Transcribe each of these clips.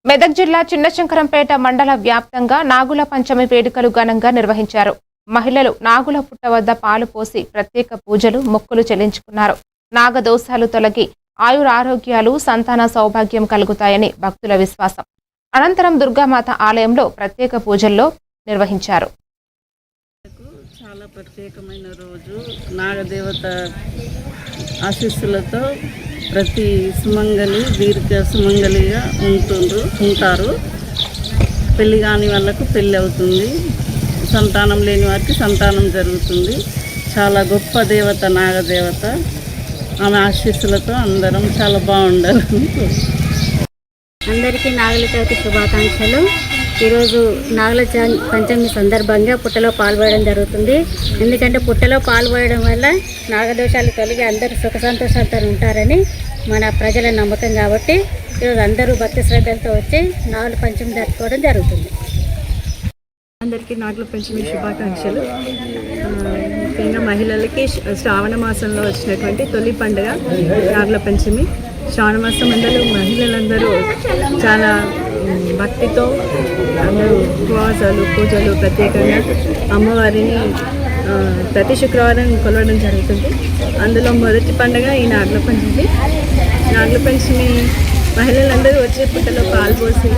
మెదక్ జిల్లా చిన్నశంకరంపేట మండల వ్యాప్తంగా నాగుల పంచమి వేడుకలు ఘనంగా నిర్వహించారు. మహిళలు నాగుల పుట్ట వద్ద పాలు పోసి ప్రత్యేక పూజలు మొక్కులు చెల్లించుకున్నారు. నాగదోషాలు తొలగి ఆయురారోగ్యాలు సంతాన సౌభాగ్యం కలుగుతాయని భక్తుల విశ్వాసం. అనంతరం దుర్గామాత ఆలయంలో ప్రత్యేక పూజల్లో నిర్వహించారు. చాలా ప్రత్యేకమైన రోజు. నాగదేవత ఆశీస్సులతో ప్రతి సుమంగలి దీర్ఘ సుమంగలిగా ఉంటారు. పెళ్లి కాని వాళ్ళకు పెళ్ళి అవుతుంది, సంతానం లేని వారికి సంతానం జరుగుతుంది. చాలా గొప్ప దేవత నాగదేవత. ఆమె ఆశీస్సులతో అందరం చాలా బాగుండాలి. అందరికీ నాగుల చవితి శుభాకాంక్షలు. ఈరోజు నాగుల పంచమి సందర్భంగా పుట్టలో పాల్గొనడం జరుగుతుంది. ఎందుకంటే పుట్టలో పాల్గొనడం వల్ల నాగదోషాలు తొలగి అందరూ సుఖ సంతోషాలతో ఉంటారని మన ప్రజల నమ్మకం. కాబట్టి ఈరోజు అందరూ భక్తి శ్రద్ధలతో వచ్చి నాగుల పంచమి జరుపుకోవడం జరుగుతుంది. అందరికీ నాగుల పంచమి శుభాకాంక్షలు. ముఖ్యంగా మహిళలకి శ్రావణ మాసంలో వచ్చినటువంటి తొలి పండుగ నాగుల పంచమి. శ్రావణ మాసం అందరూ మహిళలందరూ చాలా భక్తితో అందరూ ఉపవాసాలు పూజలు ప్రత్యేకంగా అమ్మవారిని ప్రతి శుక్రవారం కొలవడం జరుగుతుంది. అందులో మొదటి పండుగ ఈ నాగుల పంచమి. నాగుల పంచమి మహిళలందరూ వచ్చే పుట్టలో పాలు పోసి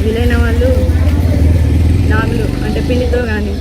వీలైన వాళ్ళు నాగులు అంటే పిండితో కానీ